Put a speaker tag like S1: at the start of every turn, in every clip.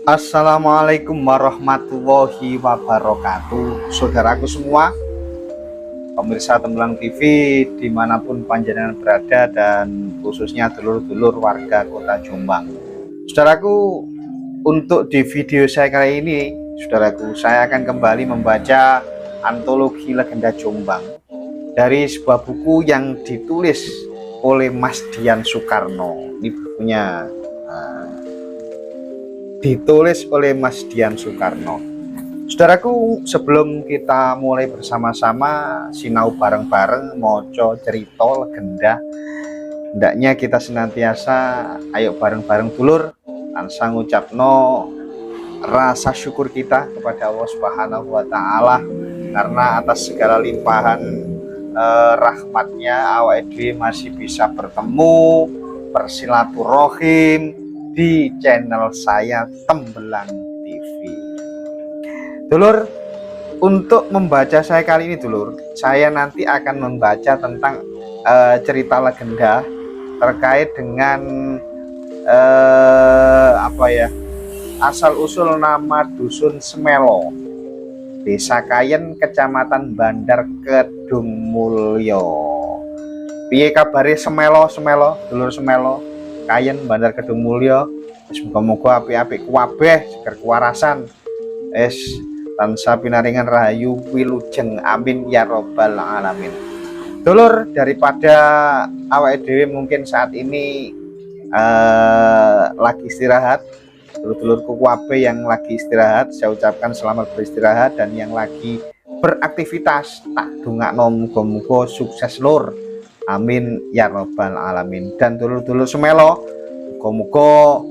S1: Assalamualaikum warahmatullahi wabarakatuh. Saudaraku semua, pemirsa Tembelang TV dimanapun panjenengan berada, dan khususnya dulur-dulur warga kota Jombang. Saudaraku, untuk di video saya kali ini, saudaraku, saya akan kembali membaca antologi legenda Jombang dari sebuah buku yang ditulis oleh Mas Dian Soekarno. Ini bukunya ditulis oleh Mas Dian Soekarno. Saudaraku, sebelum kita mulai bersama-sama sinau bareng-bareng moco cerita legenda, hendaknya kita senantiasa ayo bareng-bareng dulur tansah ngucapno rasa syukur kita kepada Allah Subhanahu wa taala karena atas segala limpahan rahmatnya awake dhewe masih bisa bertemu, bersilaturahim di channel saya Tembelang TV. Dulur, untuk membaca saya kali ini dulur, saya nanti akan membaca tentang cerita legenda terkait dengan asal usul nama dusun Semelo, Desa Kayen, Kecamatan Bandar Kedungmulyo. Piye kabare Semelo, dulur Semelo, Kayen, Bandar Kedungmulyo. Semoga-moga apik-apik kuwabeh, seger kuwarasan. Tansah pinaringan rahayu wilujeng, amin ya robbal alamin. Dulur, daripada awake dhewe mungkin saat ini lagi istirahat, dulur-dulurku kuwabeh yang lagi istirahat, saya ucapkan selamat beristirahat, dan yang lagi beraktivitas tak dongakno muga-muga sukses lur. Amin ya robbal alamin. Dan dulur-dulur Semelo, muga-muga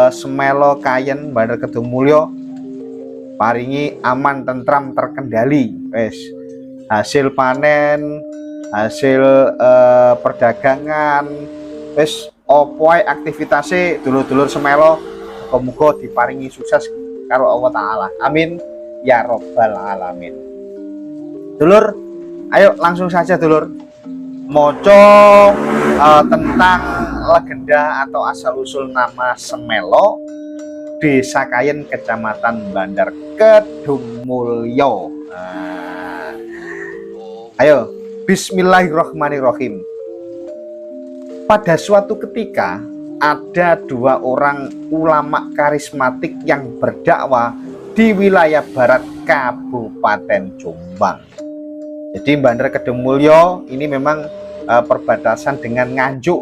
S1: Semelo Kayen Bandar Kedungmulyo paringi aman, tentram, terkendali. Hasil panen, hasil perdagangan, opo ae aktivitasnya dulur-dulur Semelo, muga-muga diparingi sukses karo Allah taala. Amin ya robbal alamin. Dulur, ayo langsung saja dulur moco tentang legenda atau asal-usul nama Semelo, Desa Kayen, Kecamatan Bandar Kedungmulyo. Ayo, bismillahirrahmanirrahim. Pada suatu ketika ada dua orang ulama karismatik yang berdakwah di wilayah barat Kabupaten Jombang. Jadi Bandar Kedungmulyo ini memang perbatasan dengan Nganjuk,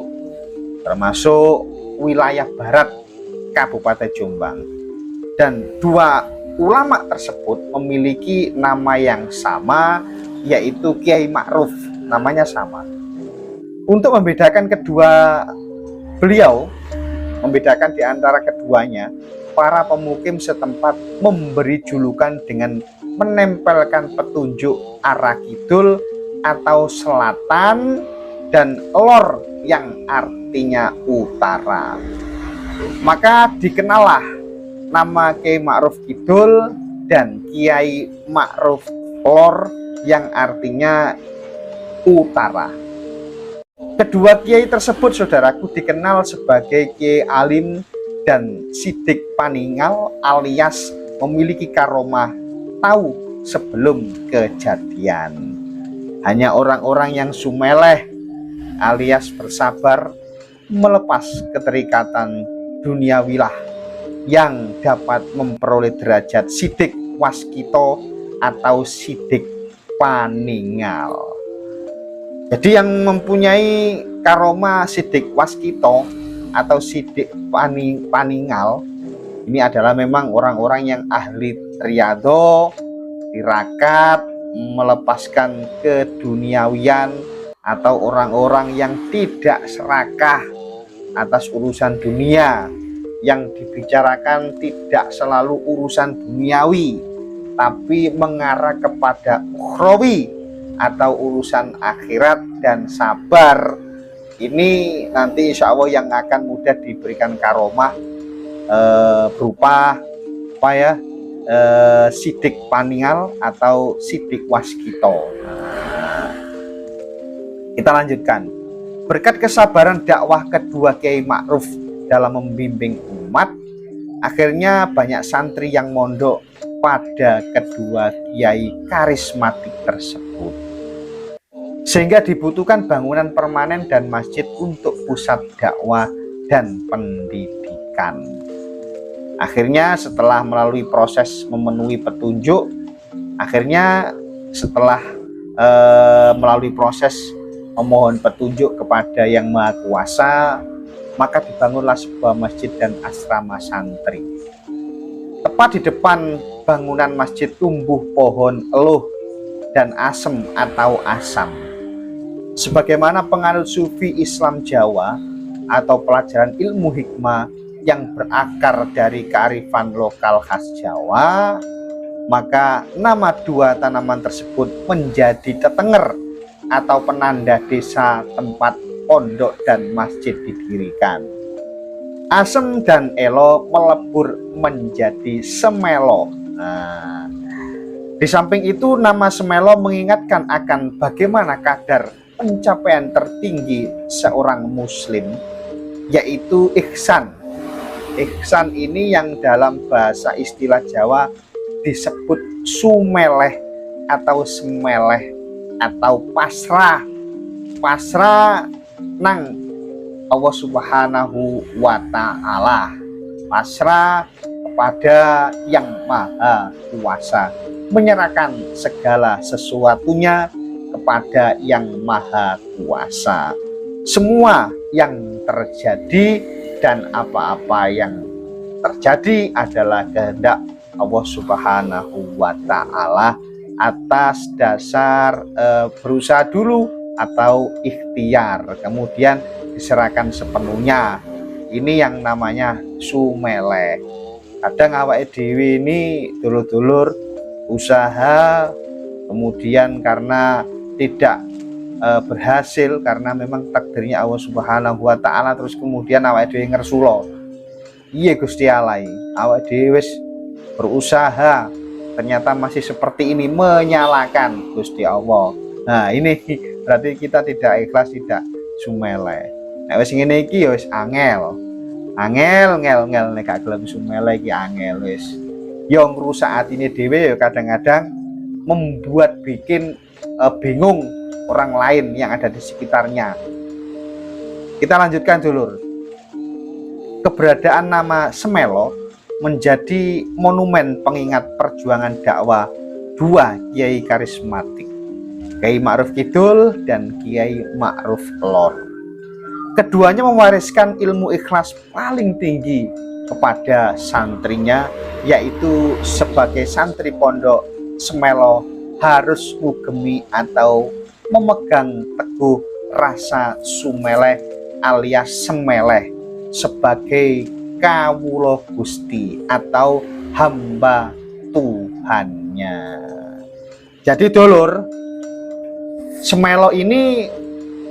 S1: termasuk wilayah barat Kabupaten Jombang. Dan dua ulama tersebut memiliki nama yang sama, yaitu Kiai Ma'ruf, namanya sama. Untuk membedakan kedua beliau, membedakan di antara keduanya, para pemukim setempat memberi julukan dengan menempelkan petunjuk arah kidul atau selatan dan lor yang artinya utara. Maka dikenallah nama Kiai Ma'ruf Kidul dan Kiai Ma'ruf Lor yang artinya utara. Kedua kiai tersebut, saudaraku, dikenal sebagai Kiai Alim dan Sidik Paningal, alias memiliki karomah tahu sebelum kejadian. Hanya orang-orang yang sumeleh alias bersabar melepas keterikatan duniawilah yang dapat memperoleh derajat sidik waskito atau sidik paningal. Jadi yang mempunyai karomah sidik waskito atau sidik paningal ini adalah memang orang-orang yang ahli riyadho, tirakat, melepaskan keduniawian, atau orang-orang yang tidak serakah atas urusan dunia, yang dibicarakan tidak selalu urusan duniawi, tapi mengarah kepada ukhrawi atau urusan akhirat dan sabar. Ini nanti insya Allah yang akan mudah diberikan karomah berupa sidik paningal atau sidik waskito. Kita lanjutkan. Berkat kesabaran dakwah kedua Kiai Ma'ruf dalam membimbing umat, Akhirnya banyak santri yang mondok pada kedua kiai karismatik tersebut. Sehingga dibutuhkan bangunan permanen dan masjid untuk pusat dakwah dan pendidikan. Akhirnya setelah melalui proses memenuhi petunjuk, akhirnya setelah melalui proses memohon petunjuk kepada Yang Maha Kuasa, maka dibangunlah sebuah masjid dan asrama santri. Tepat di depan bangunan masjid tumbuh pohon eluh dan asem atau asam. Sebagaimana penganut sufi Islam Jawa atau pelajaran ilmu hikmah yang berakar dari kearifan lokal khas Jawa, maka nama dua tanaman tersebut menjadi tetenger atau penanda desa tempat pondok dan masjid didirikan. Asem dan elo melebur menjadi semelo. Nah, di samping itu nama semelo mengingatkan akan bagaimana kadar pencapaian tertinggi seorang muslim, yaitu ihsan. Ihsan ini yang dalam bahasa istilah Jawa disebut sumeleh atau semeleh atau pasrah. Pasrah nang Allah Subhanahu wa Ta'ala, pasrah kepada Yang Maha Kuasa, menyerahkan segala sesuatunya kepada Yang Maha Kuasa. Semua yang terjadi dan apa-apa yang terjadi adalah kehendak Allah Subhanahu wa Ta'ala atas dasar berusaha dulu atau ikhtiar, kemudian diserahkan sepenuhnya. Ini yang namanya sumele. Kadang awake dhewe ini dulur-dulur usaha, kemudian karena tidak berhasil, karena memang takdirnya Allah Subhanahu wa Ta'ala, terus kemudian awake dhewe ngersula. Iya Gusti Allah, awake dhewe berusaha ternyata masih seperti ini, menyalahkan Gusti Allah. Nah, ini berarti kita tidak ikhlas, tidak sumele. Nek wis ngene iki ya wis angel. Angel ngel nek gak gelem sumele iki angel wis. Yo ngrusak atine dhewe ya kadang-kadang membuat bikin bingung orang lain yang ada di sekitarnya. Kita lanjutkan dulur. Keberadaan nama Semelo menjadi monumen pengingat perjuangan dakwah dua kiai karismatik, Kiai Ma'ruf Kidul dan Kiai Ma'ruf Lor. Keduanya mewariskan ilmu ikhlas paling tinggi kepada santrinya, yaitu sebagai santri pondok Semelo harus ngugemi atau memegang teguh rasa sumeleh alias semeleh sebagai kawula Gusti atau hamba Tuhannya. Jadi dulur, semelo ini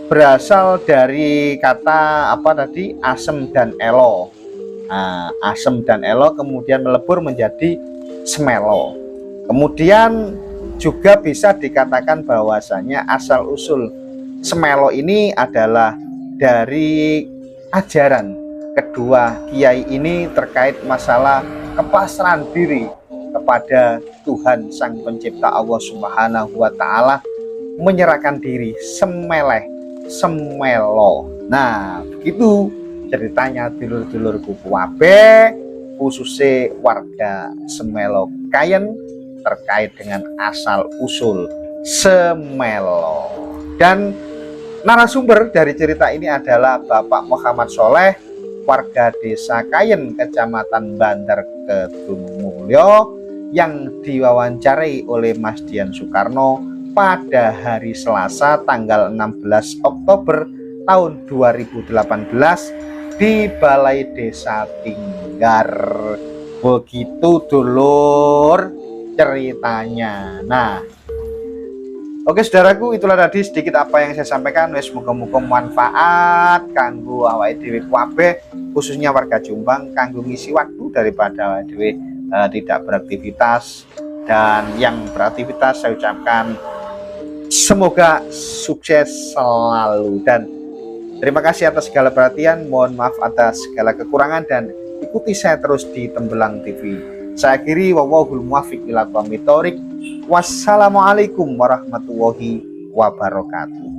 S1: berasal dari kata apa tadi, asem dan elo. Nah, asem dan elo kemudian melebur menjadi semelo. Kemudian juga bisa dikatakan bahwasanya asal usul semelo ini adalah dari ajaran kedua kiai ini terkait masalah kepasrahan diri kepada Tuhan Sang Pencipta Allah Subhanahu wa Ta'ala, menyerahkan diri semeleh semelo. Nah, begitu ceritanya dulur-dulurku kuwabe, khususnya warga Semelo Kayen, terkait dengan asal usul semelo. Dan narasumber dari cerita ini adalah Bapak Muhammad Soleh, warga desa Kayen, kecamatan Bandar Kedungmulyo, yang diwawancarai oleh Mas Dian Soekarno pada hari Selasa tanggal 16 Oktober tahun 2018 di Balai Desa Tinggar. Begitu dulur ceritanya. Nah, oke saudaraku, itulah tadi sedikit apa yang saya sampaikan. Wes muga-muga manfaat kanggo awake dhewe kabeh, khususnya warga Jombang, kanggo ngisi waktu daripada awake dhewe tidak beraktivitas. Dan yang beraktivitas saya ucapkan semoga sukses selalu, dan terima kasih atas segala perhatian. Mohon maaf atas segala kekurangan, dan ikuti saya terus di Tembelang TV. Saya akhiri, wallahul muwaffiq ila aqwamit thoriq. Wassalamualaikum warahmatullahi wabarakatuh.